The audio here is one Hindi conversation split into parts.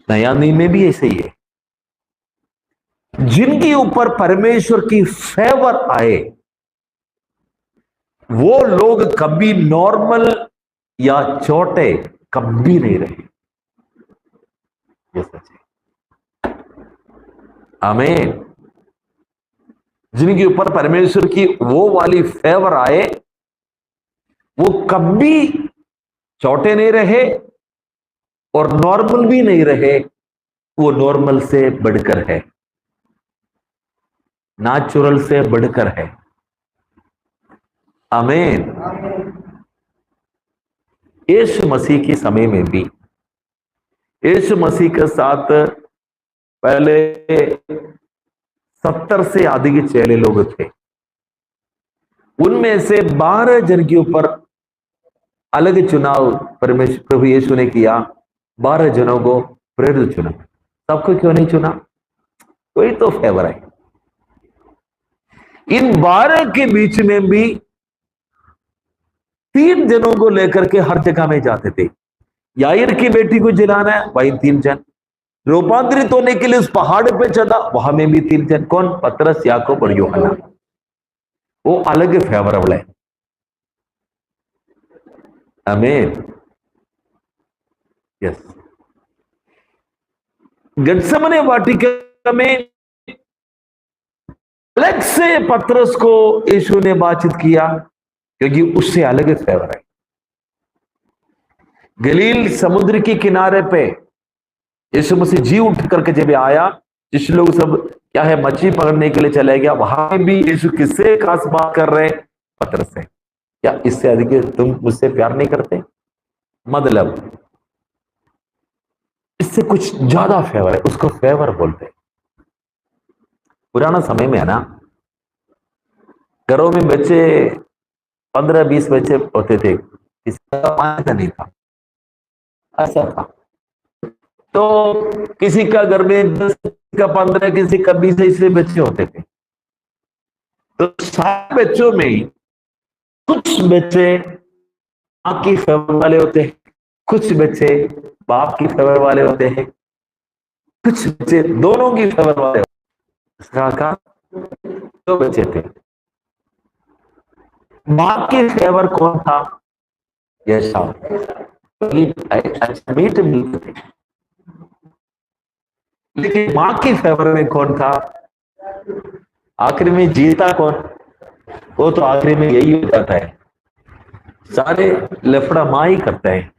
नया नियम में भी ऐसे ही है। जिनके ऊपर परमेश्वर की फेवर आए वो लोग कभी नॉर्मल या छोटे कभी नहीं रहे। ये सच है। आमीन। जिनके ऊपर परमेश्वर की वो वाली फेवर आए वो कभी छोटे नहीं रहे और नॉर्मल भी नहीं रहे, वो नॉर्मल से बढ़कर है, नेचुरल से बढ़कर है। आमीन। यीशु मसीह के समय में भी यीशु मसीह के साथ पहले 70 से अधिक चेले लोग थे। उनमें से 12 जन के ऊपर अलग चुनाव परमेश्वर प्रभु यीशु ने किया। 12 जनों को प्रेरित चुना। सबको क्यों नहीं चुना? कोई तो फेवर है। इन 12 के बीच में भी 3 जनों को लेकर के हर जगह में जाते थे। याईर की बेटी को जिलाना है, वही 3 जन। रूपांतरित होने के लिए उस पहाड़ पे चढ़ा, वहां में भी 3 जन। कौन? पतरस, याकूब और यूहन्ना। वो अलग फेवरेबल है। आमीन। यस। गत्सेमने वाटिका में अलग से पतरस को यीशु ने बातचीत किया क्योंकि उससे अलग फेवर है। गलील समुद्र के किनारे पे यीशु मसीह जी उठ करके जब आया, जिस लोग सब क्या है मछली पकड़ने के लिए चले गया, वहां भी यीशु किससे खास बात कर रहे? पतरस से। क्या इससे अधिक तुम मुझसे प्यार नहीं करते? मतलब इससे कुछ ज्यादा फेवर है, उसको फेवर बोलते हैं। पुराना समय में है ना, घरों में बच्चे 15-20 बच्चे होते थे, किसी का 5 नहीं था, ऐसा था। तो किसी का घर में 10, किसी का 15, किसी का 20 ऐसे बच्चे होते थे। तो सारे बच्चों में कुछ बच्चे मां की फेवर वाले होते हैं, कुछ बच्चे बाप की फेवर वाले होते हैं, कुछ बच्चे दोनों की फेवर वाले होते हैं। का 2 बच्चे थे। बाप की फेवर कौन था? यशाव। मीट मिलते थे। लेकिन मां की फेवर में कौन था? आखिर में जीता कौन? वो तो आखिर में यही हो जाता है, सारे लफड़ा मां ही करते हैं।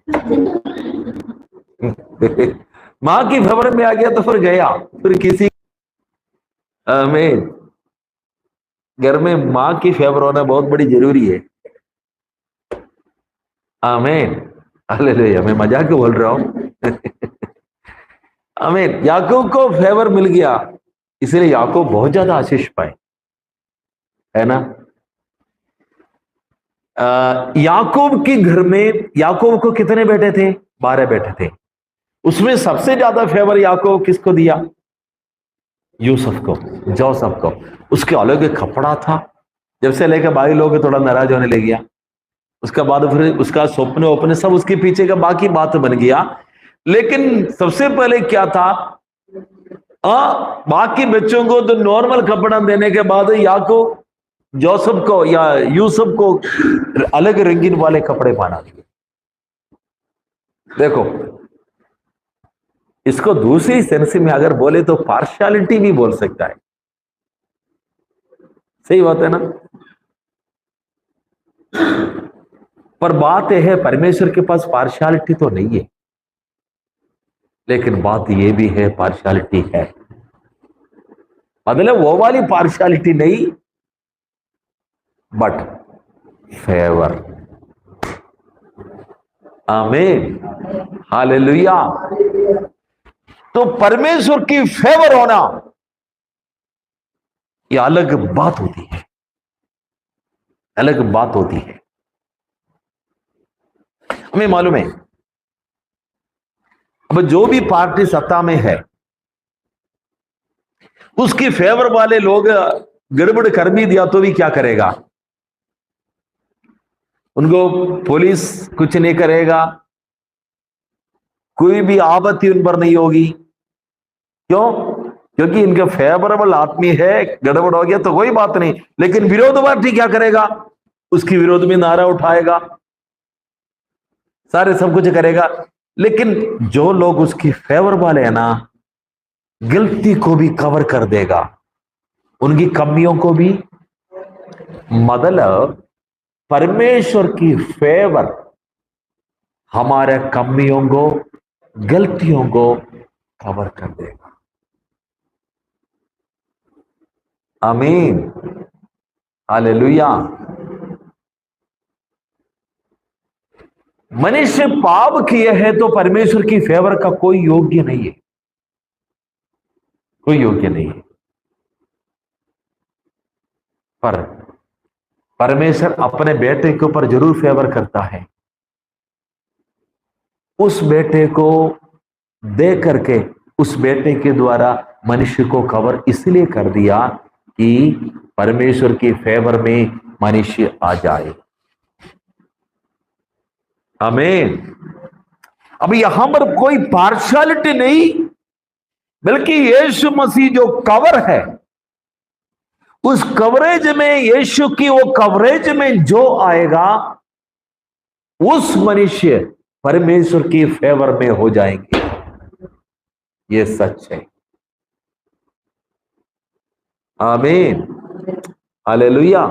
मां की फेवर में आ गया तो फिर गया, फिर किसी में घर में मां की फेवर होना बहुत बड़ी जरूरी है। आमीन। हालेलुया। मैं मजाक क्यों बोल रहा हूं? आमीन। याकूब को फेवर मिल गया, इसलिए याकूब बहुत ज्यादा आशीष पाए, है ना। याकूब के घर में याकूब को कितने बेटे थे? 12 बेटे थे। उसमें सबसे ज्यादा फेवर याकूब किसको दिया? यूसुफ को, जोसेफ को। उसके अलग एक कपड़ा था। जब से लेकर भाई लोग थोड़ा नाराज होने लग गया, उसका बाद फिर उसका सपने वपने सब उसके पीछे का बाकी बात बन गया। लेकिन सबसे पहले क्या था? बाकी बच्चों को तो नॉर्मल कपड़ा देने के बाद याकूब जोसेफ को या यूसुफ को अलग रंगीन वाले कपड़े पहना दिए। देखो, इसको दूसरी सेंस में अगर बोले तो पार्शियलिटी भी बोल सकता है। सही बात है ना। पर बात यह है, परमेश्वर के पास पार्शियलिटी तो नहीं है, लेकिन बात यह भी है पार्शियलिटी है। मतलब वो वाली पार्शियलिटी नहीं, बट फेवर। आमीन। हालेलुया। तो परमेश्वर की फेवर होना ये अलग बात होती है, अलग बात होती है। हमें मालूम है, अब जो भी पार्टी सत्ता में है उसकी फेवर वाले लोग गड़बड़ कर भी दिया तो भी क्या करेगा? उनको पुलिस कुछ नहीं करेगा, कोई भी आपत्ति उन पर नहीं होगी। क्यों? क्योंकि इनका फेवरेबल आदमी है, गड़बड़ हो गया तो कोई बात नहीं, लेकिन विरोध पार्टी क्या करेगा? उसकी विरोध में नारा उठाएगा, सारे सब कुछ करेगा। लेकिन जो लोग उसकी फेवर वाले हैं ना, गलती को भी कवर कर देगा, उनकी कमियों को भी। मतलब परमेश्वर की फेवर हमारे कमियों को, गलतियों को कवर कर देगा। आमीन, हालेलुया। मनुष्य पाप किए हैं तो परमेश्वर की फेवर का कोई योग्य नहीं है, कोई योग्य नहीं है। पर परमेश्वर अपने बेटे के ऊपर जरूर फेवर करता है। उस बेटे को दे करके उस बेटे के द्वारा मनुष्य को कवर इसलिए कर दिया कि परमेश्वर की फेवर में मनुष्य आ जाए। आमीन। अब यहां पर कोई पार्शियलिटी नहीं, बल्कि यीशु मसीह जो कवर है, उस कवरेज में, यीशु की वो कवरेज में जो आएगा, उस मनुष्य परमेश्वर की फेवर में हो जाएंगे। ये सच है। आमीन, हालेलुया।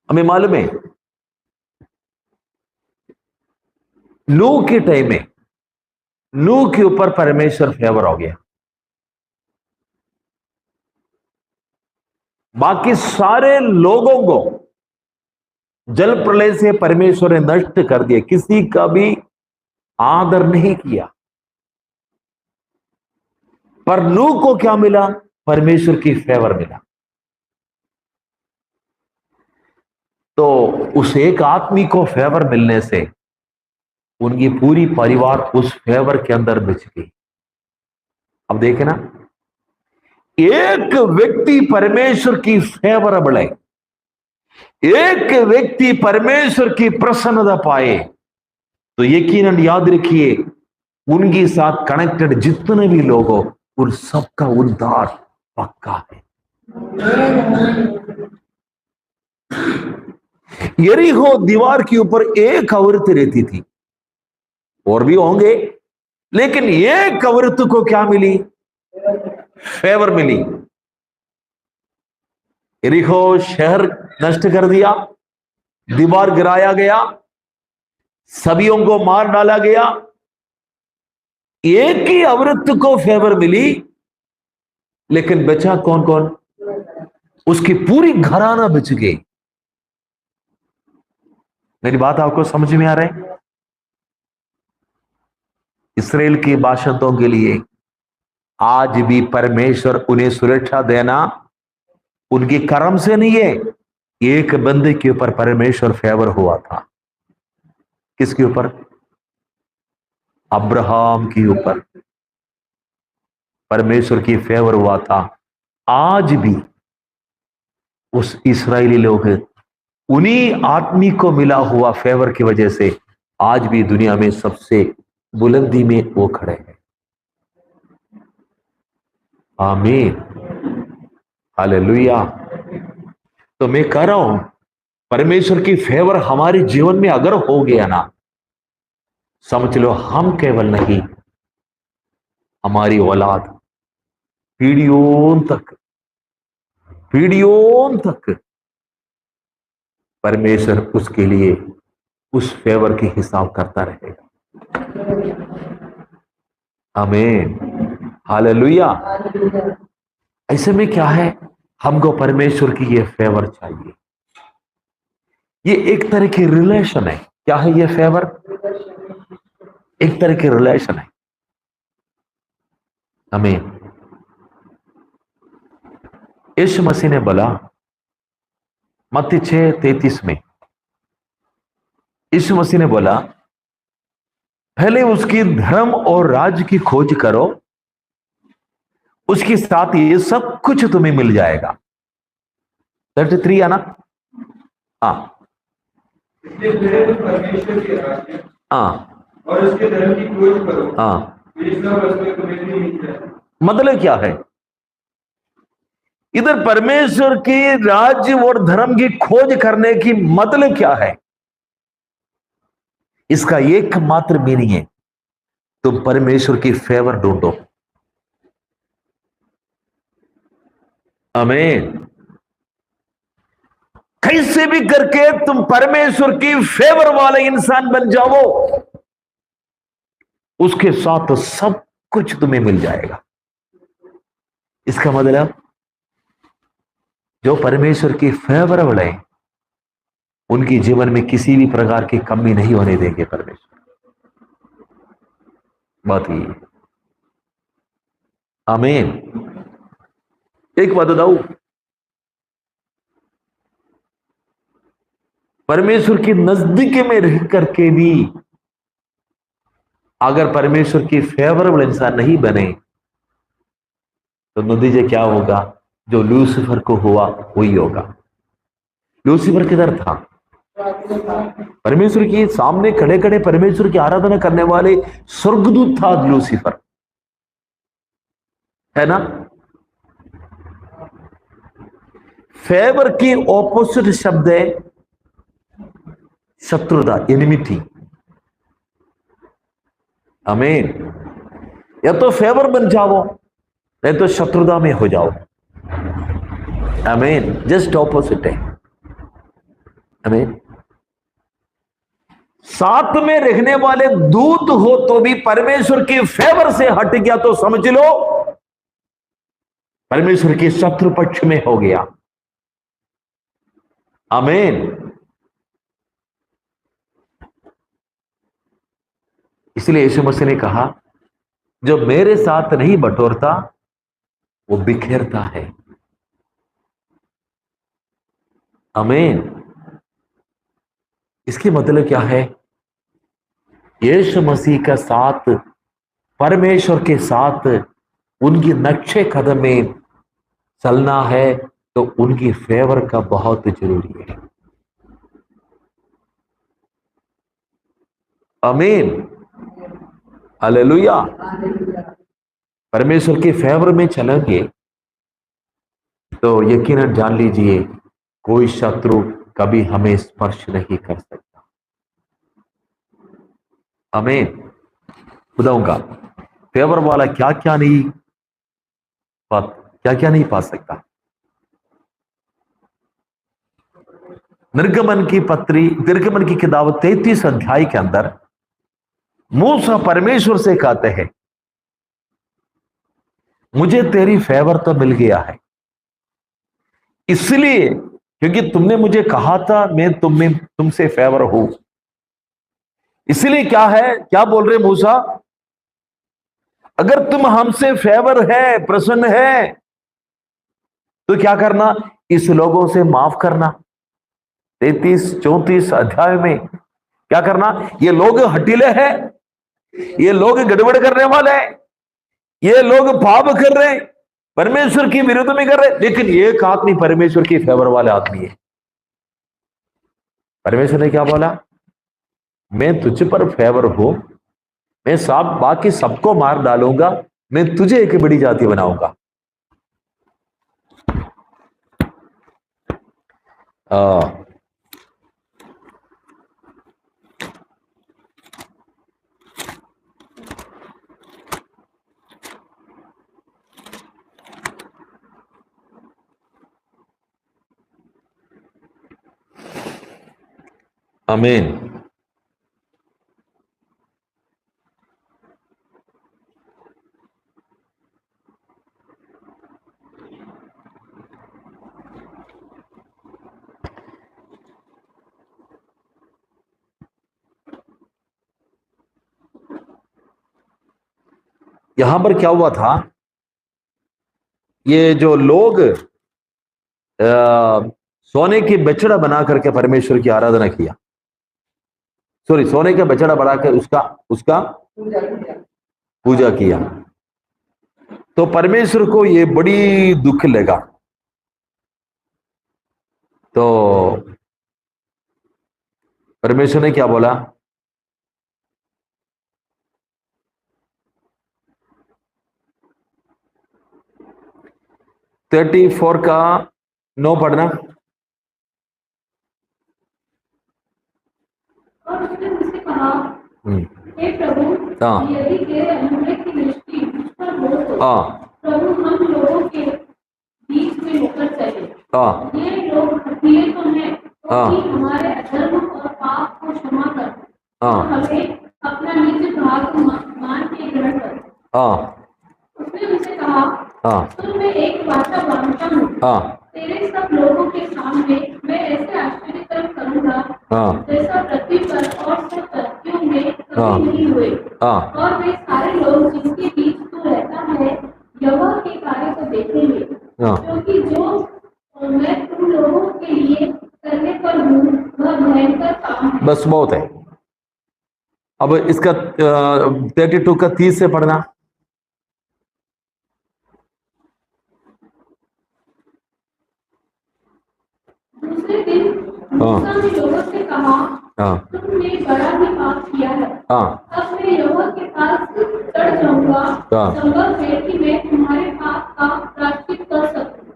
हमें मालूम है नूह के टाइम में नूह के ऊपर परमेश्वर फेवर हो गया, बाकी सारे लोगों को जल प्रलय से परमेश्वर ने नष्ट कर दिया, किसी का भी आदर नहीं किया। पर नूह को क्या मिला? परमेश्वर की फेवर मिला। तो उस एक आदमी को फेवर मिलने से उनकी पूरी परिवार उस फेवर के अंदर बच गई। अब देखे ना, एक व्यक्ति परमेश्वर की फेवरेबल है, एक व्यक्ति परमेश्वर की प्रसन्नता पाए, तो यकीनन याद रखिए, उनके साथ कनेक्टेड जितने भी लोग हो, उन सबका उद्धार पक्का है। यरीहो दीवार के ऊपर एक औरत रहती थी, और भी होंगे, लेकिन एक औरत को क्या मिली? फेवर मिली। यरीहो शहर नष्ट कर दिया, दीवार गिराया गया, सभियों को मार डाला गया, एक ही औरत को फेवर मिली, लेकिन बचा कौन कौन? उसकी पूरी घराना बच गई। मेरी बात आपको समझ में आ रहा है? इस्राएल के बाशिंदों के लिए आज भी परमेश्वर उन्हें सुरक्षा देना उनके कर्म से नहीं है। एक बंदे के ऊपर परमेश्वर फेवर हुआ था। किसके ऊपर? अब्राहम के ऊपर परमेश्वर की फेवर हुआ था। आज भी उस इस्राएली लोग उन्हीं आदमी को मिला हुआ फेवर की वजह से आज भी दुनिया में सबसे बुलंदी में वो खड़े हैं। आमीन, हालेलुया। तो मैं कह रहा हूं, परमेश्वर की फेवर हमारे जीवन में अगर हो गया ना, समझ लो हम केवल नहीं, हमारी औलाद पीढ़ियों तक परमेश्वर उसके लिए उस फेवर की हिसाब करता रहेगा। आमीन, हालेलुया। ऐसे में क्या है, हमको परमेश्वर की ये फेवर चाहिए। ये एक तरह की रिलेशन है। क्या है ये फेवर? एक तरह की रिलेशन है। आमीन। यीशु मसीह ने बोला मत्ती 6:33 में, यीशु मसीह ने बोला, पहले उसकी धर्म और राज की खोज करो, उसके साथ ये सब कुछ तुम्हें मिल जाएगा। 33 है ना? हाँ, इसलिए मेरे तो परमेश्वर के राज्य हाँ और उसके धर्म की खोज करो। हाँ, ये सब उसमें तुम्हें भी मिल जाए। मतलब क्या है इधर परमेश्वर की राज्य और धर्म की खोज करने की मतलब क्या है? इसका एकमात्र मीनिंग है तुम परमेश्वर की फेवर ढूंढो। आमीन। कैसे भी करके तुम परमेश्वर की फेवर वाले इंसान बन जाओ, उसके साथ तो सब कुछ तुम्हें मिल जाएगा। इसका मतलब जो परमेश्वर की फेवर वाले हैं, उनकी जीवन में किसी भी प्रकार की कमी नहीं होने देंगे परमेश्वर। बात ये है। आमीन। एक बात बताऊं, परमेश्वर की नजदीकी में रह करके भी अगर परमेश्वर की फेवरेबल इंसान नहीं बने तो नतीजा क्या होगा? जो लूसीफर को हुआ वही होगा। लूसीफर किधर था? परमेश्वर के सामने खड़े खड़े परमेश्वर की आराधना करने वाले स्वर्गदूत था लूसीफर, है ना? फेवर की ऑपोजिट शब्द है शत्रुता, एनिमिटी। आमीन। या तो फेवर बन जाओ नहीं तो शत्रुता में हो जाओ। आमीन। जस्ट ऑपोजिट है। आमीन। साथ में रहने वाले दूत हो तो भी परमेश्वर की फेवर से हट गया तो समझ लो परमेश्वर के शत्रु पक्ष में हो गया। आमीन। इसलिए यीशु मसीह ने कहा जो मेरे साथ नहीं बटोरता वो बिखेरता है। आमीन। इसकी मतलब क्या है? यीशु मसीह का साथ, परमेश्वर के साथ उनकी नक्शे कदम में चलना है तो उनकी फेवर का बहुत जरूरी है। आमीन। हालेलुया। परमेश्वर के फेवर में चलेंगे तो यकीनन जान लीजिए कोई शत्रु कभी हमें स्पर्श नहीं कर सकता। आमीन। खुदाऊंगा फेवर वाला क्या क्या नहीं पा सकता। निर्गमन की किताब 33 अध्याय के अंदर मूसा परमेश्वर से कहते हैं मुझे तेरी फेवर तो मिल गया है, इसलिए क्योंकि तुमने मुझे कहा था मैं तुमसे फेवर हूं, इसलिए क्या है, क्या बोल रहे मूसा, अगर तुम हमसे फेवर है, प्रसन्न है, तो क्या करना, इस लोगों से माफ करना। 33-34 अध्याय में क्या करना, ये लोग हटीले हैं, ये लोग गड़बड़ करने वाले हैं, ये लोग पाप कर रहे हैं, परमेश्वर की विरुद्ध में कर रहे, लेकिन एक आदमी परमेश्वर की फेवर वाले आदमी है। परमेश्वर ने क्या बोला, मैं तुझ पर फेवर हूं, मैं सब बाकी सबको मार डालूंगा, मैं तुझे एक बड़ी जाति बनाऊंगा। आमीन। यहां पर क्या हुआ था, ये जो लोग सोने की बछड़ा बना करके परमेश्वर की आराधना किया, सॉरी सोने का बछड़ा बनाकर उसका उसका पूजा किया, तो परमेश्वर को ये बड़ी दुख लगा। तो परमेश्वर ने क्या बोला? थर्टी फोर का 9 पढ़ना। और उसने मुझसे कहा, हम्म, हे प्रभु, हाँ। यदि तेरे अनुग्रह की दृष्टि मुझ पर हो तो हाँ प्रभु हम लोगों के बीच में होकर चले। हाँ ये लोग हठीले तो हैं, तो हाँ। भी हमारे अधर्म और पाप को क्षमा कर और हाँ हमें अपना निज भाग मान के ग्रहण कर। हाँ उसने मुझसे कहा, हाँ सुन, मैं एक वाचा मानता हूँ, हाँ तेरे सब लोगों के सामने मैं ऐसे आश्चर्य कर्म करूंगा हाँ जैसा पृथ्वी पर और सब तरक्कियों में हाँ। कभी नहीं हुए। हाँ और वे सारे लोग जिनके बीच तू रहता है यहोवा के कार्य को देखेंगे, हाँ। क्योंकि जो मैं तुम लोगों के लिए करने पर हूँ वह भयंकर काम है। बस बहुत है। अब इसका 32 का 30 से पढ़ना। दूसरे दिन मूसा ने लोगों से कहा, हाँ तुमने बड़ा ही पाप किया है। हाँ अब मैं यहोवा के पास चढ़ जाऊंगा, हाँ। संभव है कि मैं तुम्हारे पाप का प्रायश्चित कर सकूं।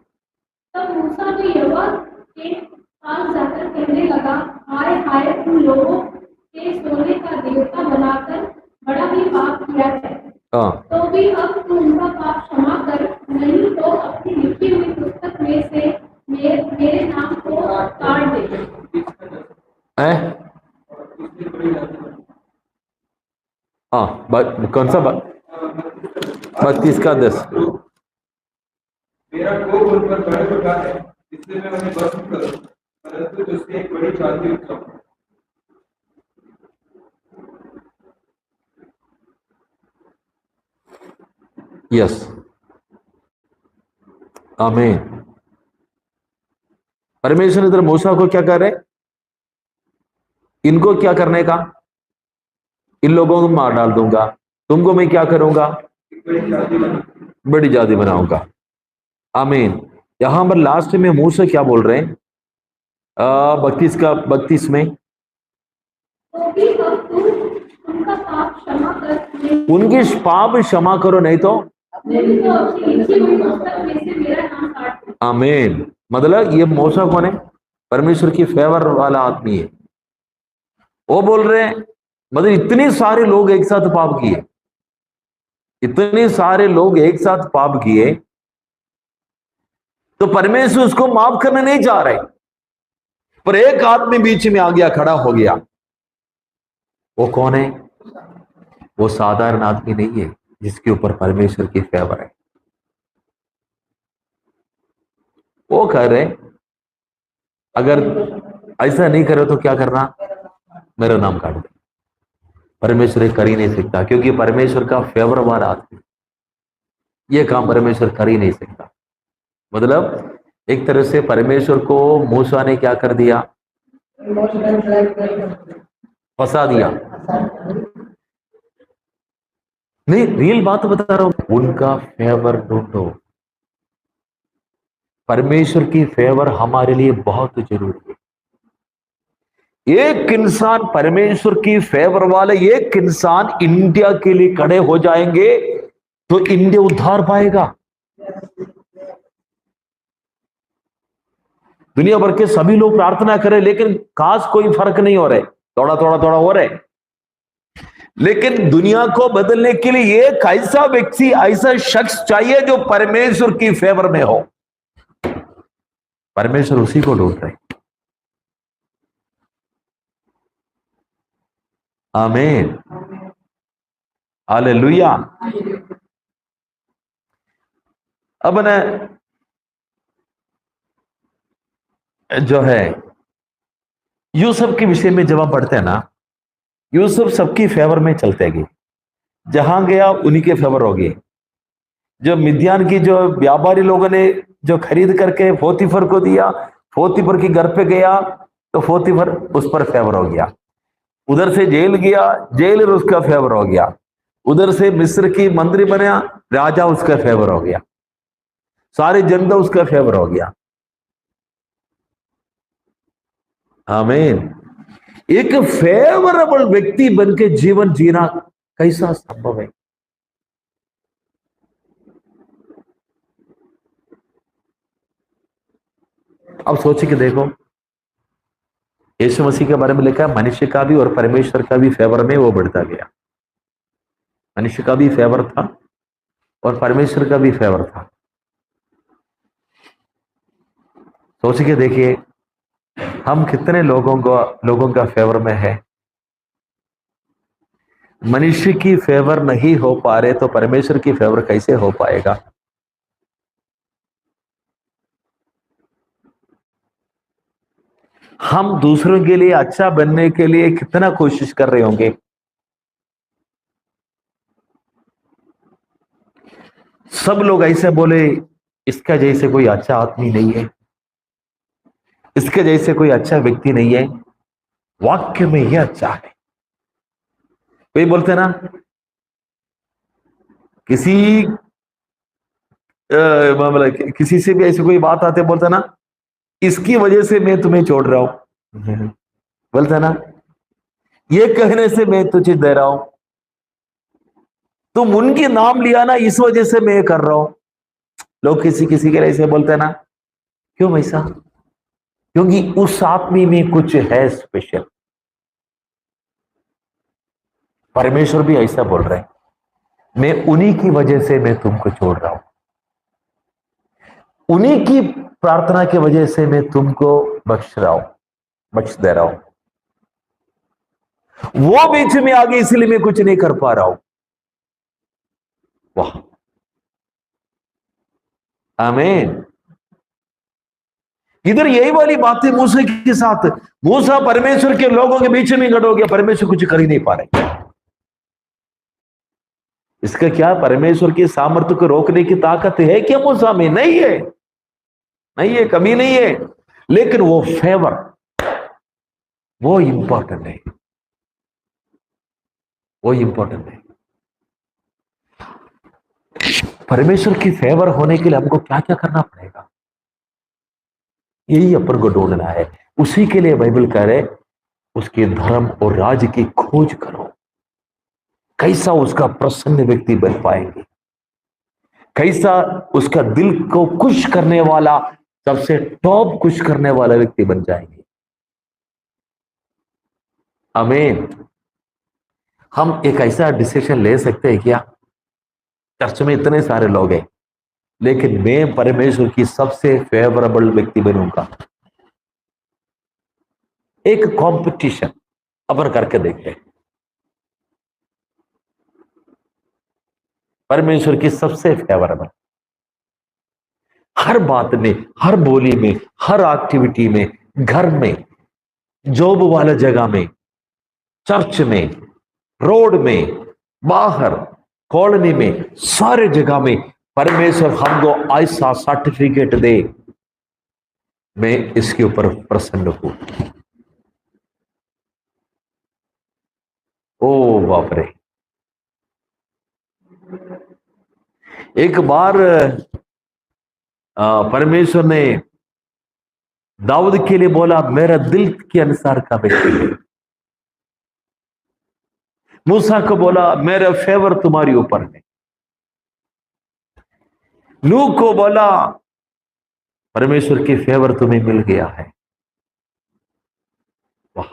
तब मूसा ने यहोवा के पास जाकर कहने लगा, हाय हाय, तुम लोगों के सोने का देवता बनाकर बड़ा ही पाप किया है। हाँ तो भी अब तू उनका पाप क्षमा कर, नहीं तो अपनी लिखी हुई पुस्तक में से मेरे नाम को काट दे। है। हाँ कौन सा 32 का 10। मेरा कोप उन पर बढ़ चुका है, इसलिए मैं उन्हें भस्म करूं, परंतु तुझसे एक बड़ी जाति उत्पन्न। यस, आमीन। परमेश्वर इधर मूसा को क्या कर रहे? इनको क्या करने का? इन लोगों को मार डाल दूंगा, तुमको मैं क्या करूंगा? एक बड़ी जाति बना। बड़ी जाति बनाऊंगा। आमीन। यहां पर लास्ट में मूसा क्या बोल रहे हैं? 32 में, तो भी अब तू उनका पाप क्षमा कर, उनकी पाप क्षमा करो, नहीं तो नहीं तो अपनी लिखी हुई पुस्तक में से मेरा नाम काट दे। आमीन। मतलब ये मूसा कौन है? परमेश्वर की फेवर वाला आदमी है। वो बोल रहे हैं, मतलब इतने सारे लोग एक साथ पाप किए, इतने सारे लोग एक साथ पाप किए, तो परमेश्वर उसको माफ करने नहीं चाह रहे, पर एक आदमी बीच में आ गया, खड़ा हो गया। वो कौन है? वो साधारण आदमी नहीं है जिसके ऊपर परमेश्वर की फेवर है। वो कह रहे, अगर ऐसा नहीं करे तो क्या करना? मेरा नाम काट दे। परमेश्वर ये कर ही नहीं सकता, क्योंकि परमेश्वर का फेवर वाला आदमी ये काम परमेश्वर कर ही नहीं सकता। मतलब एक तरह से परमेश्वर को मूसा ने क्या कर दिया? फंसा दिया। नहीं, रियल बात बता रहा हूं, उनका फेवर ढूंढो। परमेश्वर की फेवर हमारे लिए बहुत जरूरी है। एक इंसान परमेश्वर की फेवर वाले एक इंसान इंडिया के लिए खड़े हो जाएंगे तो इंडिया उद्धार पाएगा। दुनिया भर के सभी लोग प्रार्थना करें, लेकिन खास कोई फर्क नहीं हो रहा है, थोड़ा थोड़ा थोड़ा हो रहा है। लेकिन दुनिया को बदलने के लिए एक ऐसा व्यक्ति, ऐसा शख्स चाहिए जो परमेश्वर की फेवर में हो। परमेश्वर उसी को ढूंढ रहे। आमीन, हालेलुया। अब न जो है यूसुफ के विषय में जब हम पढ़ते हैं ना, यूसुफ सबकी फेवर में चलते गए, जहां गया उन्हीं के फेवर हो गए। जो मिद्यान की जो व्यापारी लोगों ने जो खरीद करके पोतीफर को दिया, पोतीफर के घर पे गया तो पोतीफर उस पर फेवर हो गया। उधर से जेल गया, जेलर उसका फेवर हो गया। उधर से मिस्र की मंत्री बना, राजा उसका फेवर हो गया। सारी जनता उसका फेवर हो गया। आमीन। एक फेवरेबल व्यक्ति बन के जीवन जीना कैसा संभव है? अब सोच के देखो, यीशु मसीह के बारे में लिखा है मनुष्य का भी और परमेश्वर का भी फेवर में वो बढ़ता गया। मनुष्य का भी फेवर था और परमेश्वर का भी फेवर था। सोच के देखिए, हम कितने लोगों का फेवर में है। मनुष्य की फेवर नहीं हो पा रहे तो परमेश्वर की फेवर कैसे हो पाएगा? हम दूसरों के लिए अच्छा बनने के लिए कितना कोशिश कर रहे होंगे। सब लोग ऐसे बोले, इसका जैसे कोई अच्छा आदमी नहीं है, इसके जैसे कोई अच्छा व्यक्ति नहीं है, वाक्य में यह अच्छा है। कोई बोलते ना, किसी से भी ऐसी कोई बात आते बोलते ना, इसकी वजह से मैं तुम्हें छोड़ रहा हूं। बोलते ना, ये कहने से मैं तुझे दे रहा हूं, तुम उनके नाम लिया ना, इस वजह से मैं कर रहा हूं। लोग किसी के लिए ऐसे बोलते ना, क्यों ऐसा? क्योंकि उस आदमी में कुछ है स्पेशल। परमेश्वर भी ऐसा बोल रहे हैं, मैं उन्हीं की वजह से मैं तुमको छोड़ रहा हूं, उन्हीं की प्रार्थना की वजह से मैं तुमको बख्श दे रहा हूं। वो बीच में आगे इसलिए मैं कुछ नहीं कर पा रहा हूं। वाह, आमीन। इधर यही वाली बातें मूसा के साथ, मूसा परमेश्वर के लोगों के बीच में खड़ा हो गया, परमेश्वर कुछ कर ही नहीं पा रहे। इसका क्या परमेश्वर की सामर्थ्य को रोकने की ताकत है क्या मूसा में? नहीं है, नहीं है, कमी नहीं है। लेकिन वो फेवर, वो इंपॉर्टेंट है, वो इंपॉर्टेंट है। परमेश्वर की फेवर होने के लिए हमको क्या क्या करना पड़ेगा? यही अपन को ढूंढना है। उसी के लिए बाइबल कह रहे, उसके धर्म और राज्य की खोज करो। कैसा उसका प्रसन्न व्यक्ति बन पाएंगे, कैसा उसका दिल को खुश करने वाला, सबसे टॉप खुश करने वाला व्यक्ति बन जाएंगे। आमीन। हम एक ऐसा डिसीजन ले सकते हैं क्या? चर्च में इतने सारे लोग हैं, लेकिन मैं परमेश्वर की सबसे फेवरेबल व्यक्ति बनूंगा। एक कंपटीशन अपन करके देखते हैं। परमेश्वर की सबसे फेवरेबल, हर बात में, हर बोली में, हर एक्टिविटी में, घर में, जॉब वाला जगह में, चर्च में, रोड में, बाहर, कॉलोनी में, सारे जगह में परमेश्वर हमको ऐसा सर्टिफिकेट दे, मैं इसके ऊपर प्रसन्न हूं। ओ बाप रे! एक बार परमेश्वर ने दाऊद के लिए बोला, मेरा दिल के अनुसार का व्यक्ति है। मूसा को बोला, मेरा फेवर तुम्हारे ऊपर है। नूह को बोला, परमेश्वर की फेवर तुम्हें मिल गया है। वाह,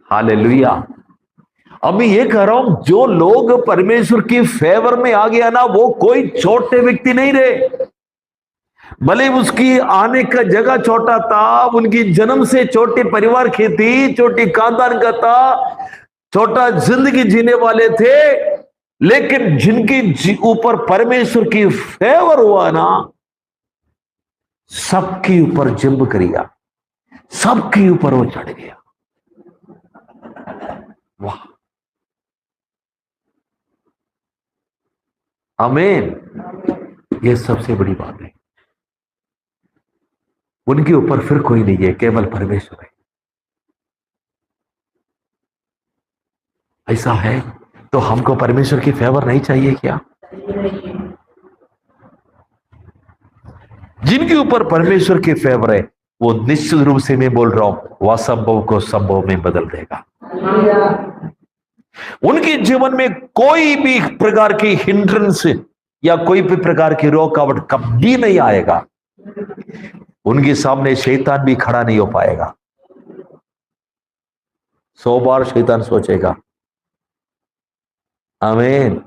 हालेलुया। अब मैं ये कह रहा हूं, जो लोग परमेश्वर की फेवर में आ गया ना, वो कोई छोटे व्यक्ति नहीं रहे। भले उसकी आने का जगह छोटा था, उनकी जन्म से छोटे परिवार की थी, छोटी खानदान का था, छोटा जिंदगी जीने वाले थे, लेकिन जिनके ऊपर परमेश्वर की फेवर हुआ ना, सबके ऊपर जंप कर गया, सबके ऊपर वो चढ़ गया। वाह, आमीन। ये सबसे बड़ी बात है। उनके ऊपर फिर कोई नहीं है, केवल परमेश्वर है। ऐसा है तो हमको परमेश्वर की फेवर नहीं चाहिए क्या? जिनके ऊपर परमेश्वर की फेवर है, वो निश्चित रूप से मैं बोल रहा हूं, वह असंभव को संभव में बदल देगा। उनके जीवन में कोई भी प्रकार की हिंड्रेंस या कोई भी प्रकार की रुकावट कभी नहीं आएगा। उनके सामने शैतान भी खड़ा नहीं हो पाएगा। 100 बार शैतान सोचेगा, आमीन,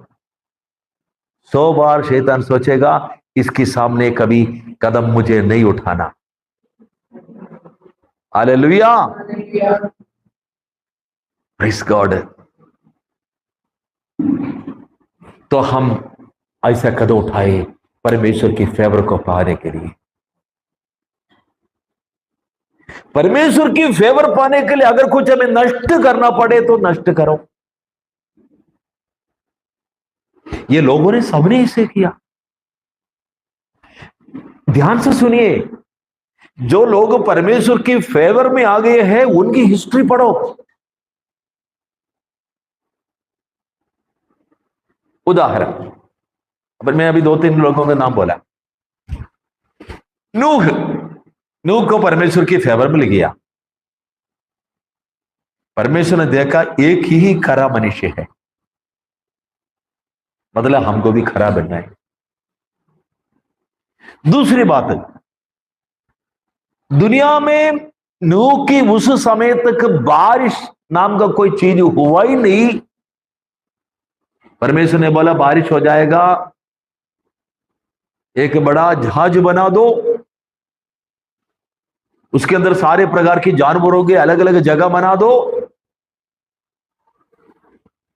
100 बार शैतान सोचेगा, इसके सामने कभी कदम मुझे नहीं उठाना। Hallelujah, praise God. तो हम ऐसा कदम उठाए परमेश्वर की फेवर को पाने के लिए। परमेश्वर की फेवर पाने के लिए अगर कुछ हमें नष्ट करना पड़े तो नष्ट करो। ये लोगों ने सबने इसे किया। ध्यान से सुनिए, जो लोग परमेश्वर की फेवर में आ गए हैं उनकी हिस्ट्री पढ़ो। उदाहरण, अब मैं अभी 2-3 लोगों का नाम बोला। नूह को परमेश्वर की फेवर मिल गया। परमेश्वर ने देखा एक ही खरा मनुष्य है, मतलब हमको भी खरा बनना है। दूसरी बात, दुनिया में नूह की उस समय तक बारिश नाम का कोई चीज हुआ ही नहीं। परमेश्वर ने बोला बारिश हो जाएगा, एक बड़ा जहाज बना दो, उसके अंदर सारे प्रकार की जानवरों के अलग अलग जगह बना दो।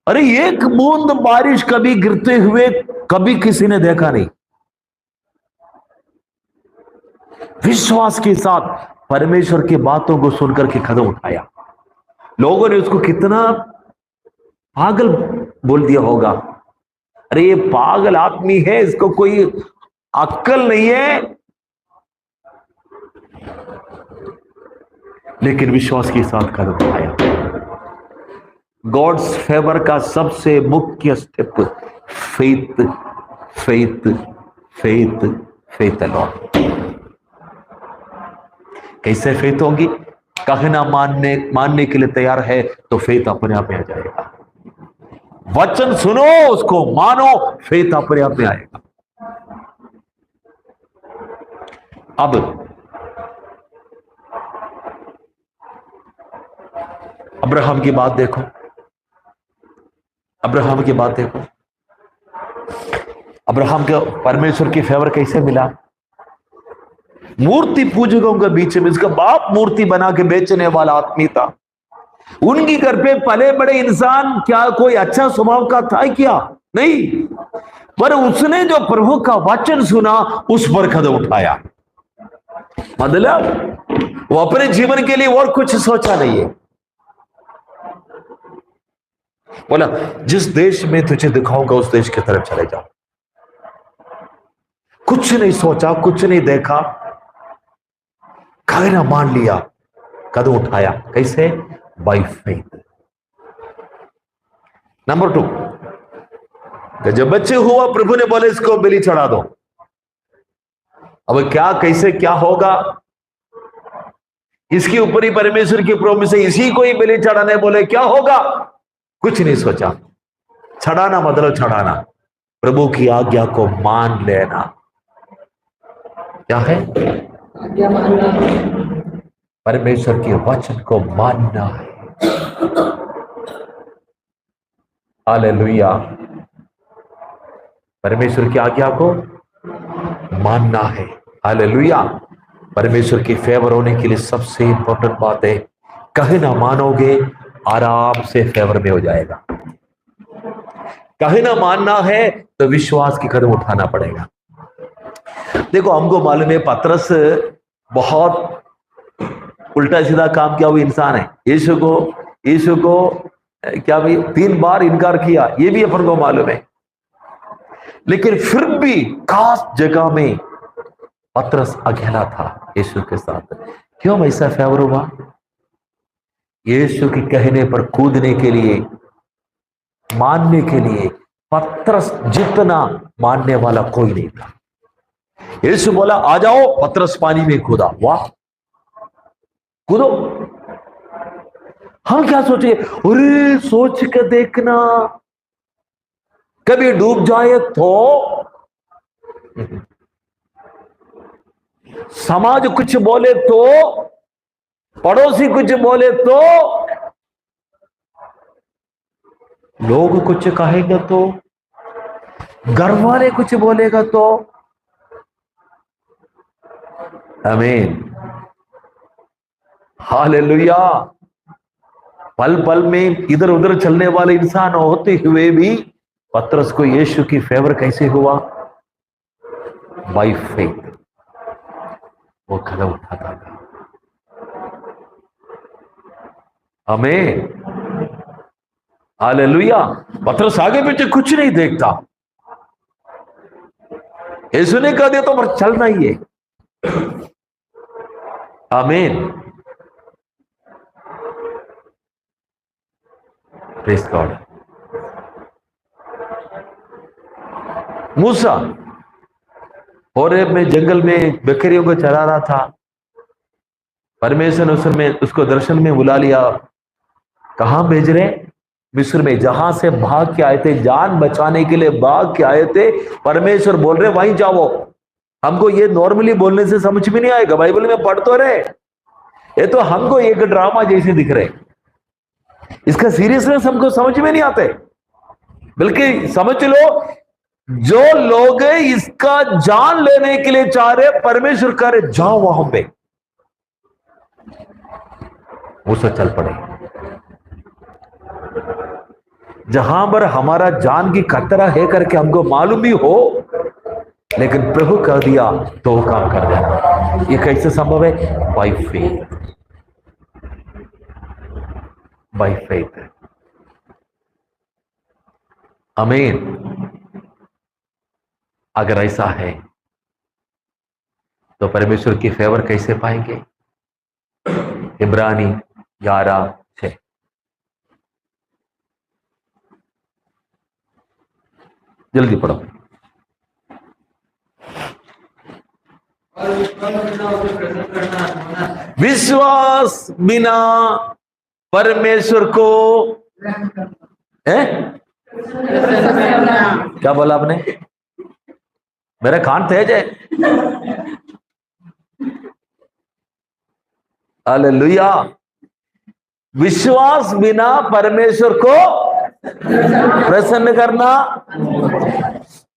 अरे एक बूंद बारिश कभी गिरते हुए कभी किसी ने देखा नहीं। विश्वास के साथ परमेश्वर की बातों को सुनकर के कदम उठाया। लोगों ने उसको कितना पागल बोल दिया होगा, अरे ये पागल आदमी है, इसको कोई अक्ल नहीं है। लेकिन विश्वास के साथ कदम उठाया। गॉड्स फेवर का सबसे मुख्य step faith, faith, faith, faith alone. कैसे फेथ होगी? कहना मानने के लिए तैयार है तो फेथ अपने आप में आ जाएगा। वचन सुनो, उसको मानो, फेथ अपने आप में आएगा। अब अब्राहम की बात देखो, अब्राहम की बात देखो। अब्राहम को परमेश्वर की फेवर कैसे मिला? मूर्ति पूजकों के बीच में इसका बाप मूर्ति बना के बेचने वाला आदमी था। उनकी घर पे पले बड़े इंसान क्या कोई अच्छा स्वभाव का था क्या? नहीं, पर उसने जो प्रभु का वचन सुना उस पर कदम उठाया। मतलब वो अपने जीवन के लिए और कुछ सोचा नहीं है। बोला जिस देश में तुझे दिखाऊंगा उस देश की तरफ चले जाओ। कुछ नहीं सोचा, कुछ नहीं देखा, कहना मान लिया, कदम उठाया। कैसे? By faith. नंबर 2, जब बच्चे हुआ प्रभु ने बोले इसको बलि चढ़ा दो। अब क्या, कैसे, क्या होगा? इसके ऊपर ही परमेश्वर की प्रॉमिस है, इसी को ही बलि चढ़ाने बोले, क्या होगा? कुछ नहीं सोचा। चढ़ाना मतलब चढ़ाना, प्रभु की आज्ञा को मान लेना। क्या है? आज्ञा मानना, परमेश्वर के वचन को मानना है। हालेलुया, परमेश्वर की आज्ञा को मानना है। हालेलुया। परमेश्वर की फेवर होने के लिए सबसे इंपॉर्टेंट बात है, कहे ना मानोगे आराम से फेवर में हो जाएगा। कहे ना मानना है तो विश्वास की कदम उठाना पड़ेगा। देखो हमको मालूम है पतरस बहुत उल्टा सीधा काम किया हुआ इंसान है। यीशु को क्या भाई 3 बार इनकार किया, ये भी अपन को मालूम है। लेकिन फिर भी खास जगह में पतरस अकेला था यीशु के साथ। क्यों ऐसा फेवर हुआ? यीशु के कहने पर कूदने के लिए, मानने के लिए पतरस जितना मानने वाला कोई नहीं था। यीशु बोला आ जाओ, पतरस पानी में कूदा। वाह, कूदो। हम क्या सोचे, अरे सोच के देखना कभी डूब जाए तो, समाज कुछ बोले तो, पड़ोसी कुछ बोले तो, लोग कुछ कहेंगे तो, घर वाले कुछ बोलेगा तो। आमीन, हालेलुया। पल पल में इधर उधर चलने वाले इंसान होते हुए भी पतरस को यीशु की फेवर कैसे हुआ? By faith. वो कदम उठाता था। आमीन, हालेलुया। पतरस आगे पीछे कुछ नहीं देखता। यीशु ने कह दिया तो पर चलना ही है। आमीन, प्रेज गॉड। मूसा होरेब में जंगल में बकरियों को चरा रहा था। परमेश्वर ने उसको दर्शन में बुला लिया। कहां भेज रहे? मिस्र में, जहां से भाग के आए थे, जान बचाने के लिए भाग के आए थे। परमेश्वर बोल रहे वहीं जाओ। हमको ये नॉर्मली बोलने से समझ में नहीं आएगा, बाइबल में पढ़ तो रहे, ये तो हमको एक ड्रामा जैसे दिख रहे, इसका सीरियसनेस हमको समझ में नहीं आते। बल्कि समझ लो, जो लोग इसका जान लेने के लिए चाह रहे, परमेश्वर कह रहे जाओ वहां पे। मूसा चल पड़े। जहां पर हमारा जान की खतरा है करके हमको मालूम भी हो, लेकिन प्रभु कह दिया तो वो काम कर देना। ये कैसे संभव है? By faith, by faith. आमीन। अगर ऐसा है तो परमेश्वर की फेवर कैसे पाएंगे? इब्रानी 11:6। जल्दी पढ़ो। और विश्वास बिना उसे प्रसन्न करना होना है। विश्वास बिना परमेश्वर को है? क्या बोला आपने? मेरा कान तेज है। हालेलुया। विश्वास बिना परमेश्वर को प्रसन्न करना,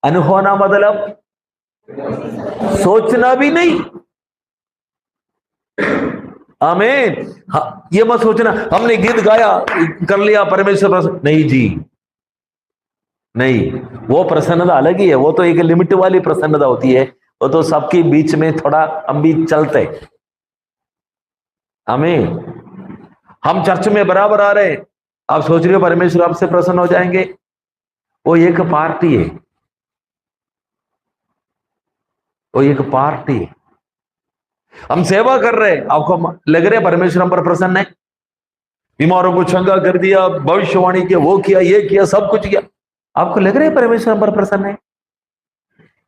अनहोना मतलब सोचना भी नहीं। आमीन। ये मत सोचना हमने गीत गाया कर लिया परमेश्वर प्रसन्न, नहीं जी, नहीं। वो प्रसन्नता अलग ही है, वो तो एक लिमिट वाली प्रसन्नता होती है, वो तो सबके बीच में थोड़ा हम भी चलते। आमीन। हम चर्च में बराबर आ रहे हैं, आप सोच रहे हो परमेश्वर आपसे प्रसन्न हो जाएंगे? वो एक पार्टी है, वो एक पार्टी है। हम सेवा कर रहे हैं, आपको लग रहा है परमेश्वर हम पर प्रसन्न है? बीमारों को चंगा कर दिया, भविष्यवाणी किया, वो किया, ये किया, सब कुछ किया, आपको लग रहा है परमेश्वर हम पर प्रसन्न है?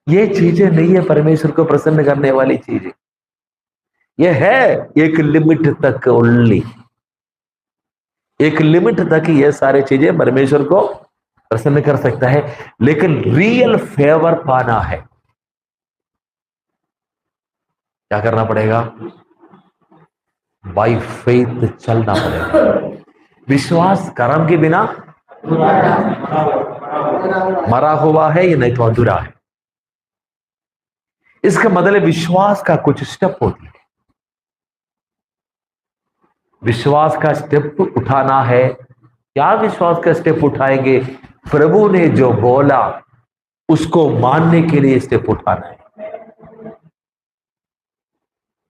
ये चीजें नहीं है परमेश्वर को प्रसन्न करने वाली चीजें। ये है एक लिमिट तक ओनली, एक लिमिट तक ये सारी चीजें परमेश्वर को प्रसन्न कर सकता है। लेकिन रियल फेवर पाना है, क्या करना पड़ेगा? बाय फेथ चलना पड़ेगा। विश्वास कर्म के बिना मरा हुआ है, ये नहीं तो अधूरा है। इसका मतलब विश्वास का कुछ स्टेप होती है। विश्वास का स्टेप उठाना है। क्या विश्वास का स्टेप उठाएंगे? प्रभु ने जो बोला उसको मानने के लिए स्टेप उठाना है।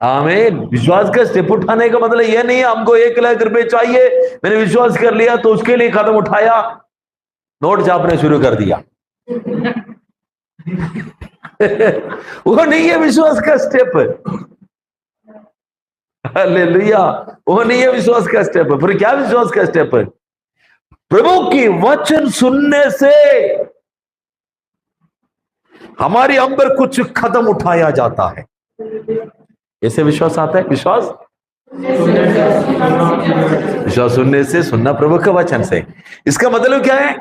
आमीन। विश्वास का स्टेप उठाने का मतलब यह नहीं है हमको 1 लाख रुपए चाहिए, मैंने विश्वास कर लिया तो उसके लिए कदम उठाया, नोट छापने शुरू कर दिया। वो नहीं है विश्वास का स्टेप। हालेलुया। वो नहीं है विश्वास का स्टेप। फिर क्या विश्वास का स्टेप है? प्रभु की वचन सुनने से हमारे अंदर कुछ कदम उठाया जाता है, ऐसे विश्वास आता है। विश्वास विश्वास सुनने से, सुनना प्रभु के वचन से। इसका मतलब क्या है?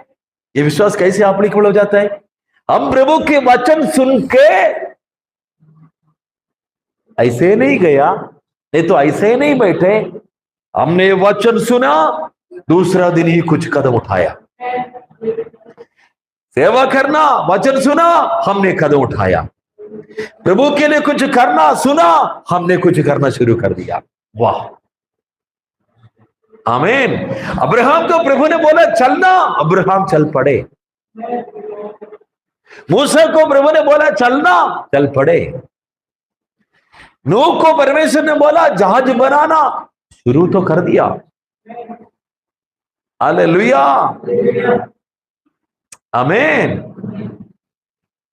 ये विश्वास कैसे एप्लीकेबल हो जाता है? हम प्रभु के वचन सुन के ऐसे नहीं गया, नहीं तो ऐसे नहीं बैठे, हमने वचन सुना, दूसरा दिन ही कुछ कदम उठाया। सेवा करना, वचन सुना, हमने कदम उठाया। प्रभु के लिए कुछ करना, सुना, हमने कुछ करना शुरू कर दिया। वाह, आमीन। अब्राहम को प्रभु ने बोला चलना, अब्राहम चल पड़े। मूसा को प्रभु ने बोला चलना, चल पड़े। नूह को परमेश्वर ने बोला जहाज बनाना, शुरू तो कर दिया। हालेलुया, आमीन।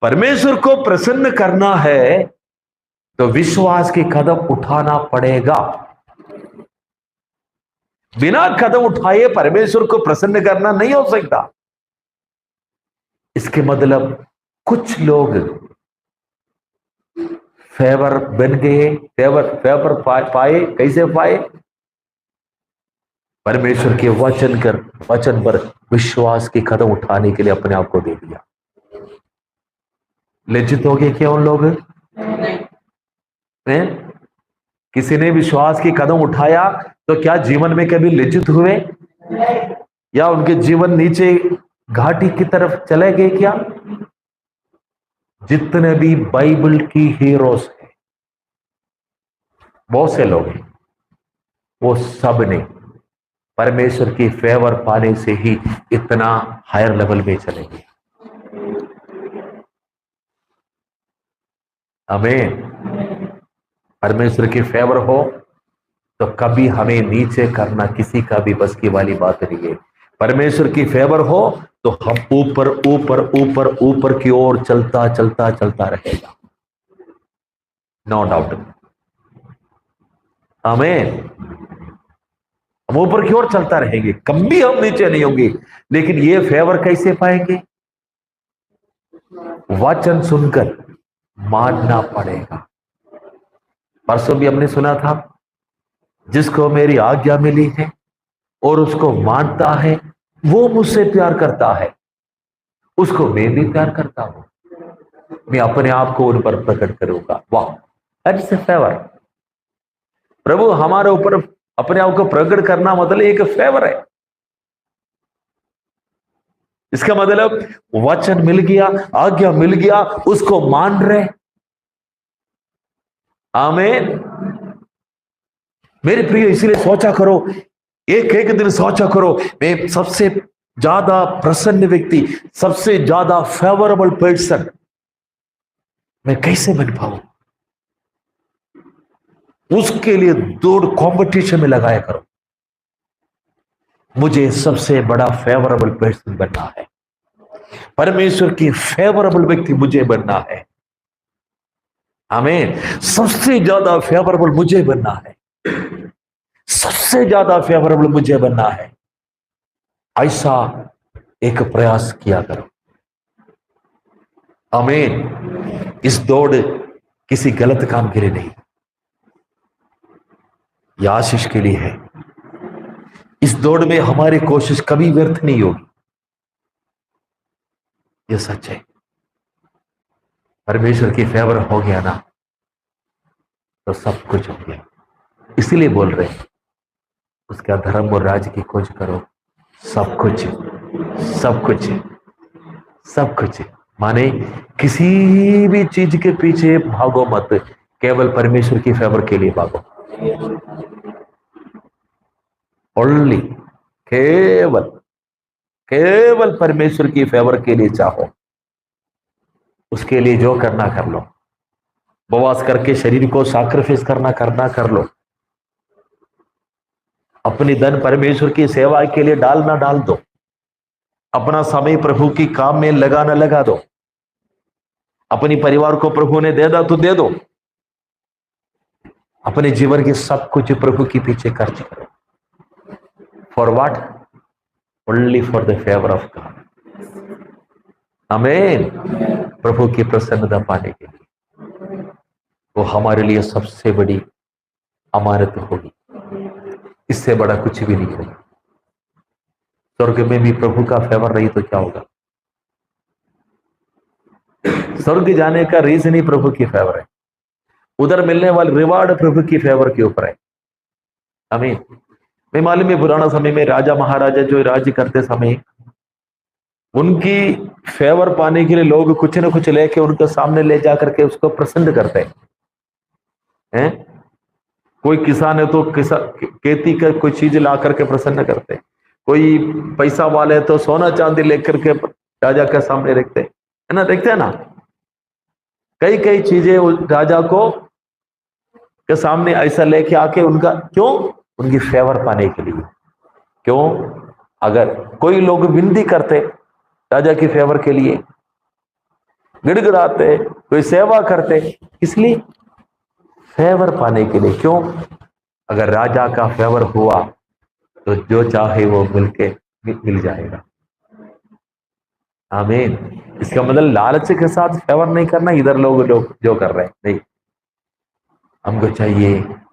परमेश्वर को प्रसन्न करना है तो विश्वास के कदम उठाना पड़ेगा। बिना कदम उठाए परमेश्वर को प्रसन्न करना नहीं हो सकता। इसके मतलब कुछ लोग फेवर बन गए, फेवर पाए। कैसे पाए? परमेश्वर के वचन पर विश्वास के कदम उठाने के लिए अपने आप को दे दिया। लज्जित हो गए क्या उन लोग? नहीं। किसी ने विश्वास के कदम उठाया तो क्या जीवन में कभी लज्जित हुए? या उनके जीवन नीचे घाटी की तरफ चले गए क्या? जितने भी बाइबल की हीरोज हैं, बहुत से लोग हैं, वो सब ने परमेश्वर की फेवर पाने से ही इतना हायर लेवल में चले गए। आमीन। परमेश्वर की फेवर हो तो कभी हमें नीचे करना किसी का भी बस की वाली बात नहीं है। परमेश्वर की फेवर हो तो हम ऊपर ऊपर ऊपर ऊपर की ओर चलता चलता चलता रहेगा, नो डाउट। आमीन। हम ऊपर की ओर चलता रहेंगे, कभी हम नीचे नहीं होंगे। लेकिन ये फेवर कैसे पाएंगे? वचन सुनकर मानना पड़ेगा। परसों भी हमने सुना था, जिसको मेरी आज्ञा मिली है और उसको मानता है वो मुझसे प्यार करता है, उसको मैं भी प्यार करता हूं, मैं अपने आप को उन पर प्रकट करूंगा। वाह, दैट्स अ फेवर। प्रभु हमारे ऊपर अपने आप को प्रकट करना मतलब एक फेवर है। इसका मतलब वचन मिल गया, आज्ञा मिल गया, उसको मान रहे। आमीन। मेरे प्रिय, इसलिए सोचा करो, एक एक दिन सोचा करो, मैं सबसे ज्यादा प्रसन्न व्यक्ति, सबसे ज्यादा फेवरेबल पर्सन मैं कैसे बन पाऊं। उसके लिए दौड़ कंपटीशन में लगाया करो। मुझे सबसे बड़ा फेवरेबल पर्सन बनना है, परमेश्वर की फेवरेबल व्यक्ति मुझे बनना है। आमीन। सबसे ज्यादा फेवरेबल मुझे बनना है, सबसे ज्यादा फेवरेबल मुझे बनना है। ऐसा एक प्रयास किया करो। आमीन। इस दौड़ किसी गलत काम के लिए नहीं, यह आशीष के लिए है। इस दौड़ में हमारी कोशिश कभी व्यर्थ नहीं होगी, यह सच है। परमेश्वर की फेवर हो गया ना तो सब कुछ हो गया। इसीलिए बोल रहे हैं, उसका धर्म और राज्य की खोज करो, सब कुछ सब कुछ सब कुछ। माने किसी भी चीज के पीछे भागो मत, केवल परमेश्वर की फेवर के लिए भागो। ओनली, केवल केवल परमेश्वर की फेवर के लिए चाहो। उसके लिए जो करना कर लो, उपवास करके शरीर को सैक्रिफाइस करना कर लो। अपनी धन परमेश्वर की सेवा के लिए डालना डाल दो। अपना समय प्रभु की काम में लगा दो। अपनी परिवार को प्रभु ने दे दा तो दे दो। अपने जीवन के सब कुछ प्रभु के पीछे खर्च करो। For what? Only for the favour of God. आमीन। प्रभु की प्रसन्नता पाने के लिए वो हमारे लिए सबसे बड़ी अमानत होगी। इससे बड़ा कुछ भी नहीं होगा। स्वर्ग में भी प्रभु का फेवर नहीं तो क्या होगा? स्वर्ग जाने का रीजन ही प्रभु की फेवर है, उधर मिलने वाले रिवार्ड प्रभु की फेवर के ऊपर है। आमीन। मैं मालूम है पुराना समय में राजा महाराजा जो राज्य करते समय उनकी फेवर पाने के लिए लोग कुछ न कुछ लेके उनके सामने ले जा करके उसको प्रसन्न करते हैं। कोई किसान है तो खेती का कोई चीज ला करके प्रसन्न करते हैं, कोई पैसा वाले तो सोना चांदी लेकर के राजा के सामने रखते हैं, है ना, देखते हैं ना। कई कई चीजें उस राजा को के सामने ऐसा लेके आके उनका, क्यों? उनकी फेवर पाने के लिए। क्यों? अगर कोई लोग विनती करते राजा की फेवर के लिए, गिड़गिड़ाते, कोई सेवा करते, इसलिए फेवर पाने के लिए। क्यों? अगर राजा का फेवर हुआ तो जो चाहे वो मिल जाएगा। आमीन। इसका मतलब लालच के साथ फेवर नहीं करना, इधर लोग जो कर रहे हैं नहीं। हमको चाहिए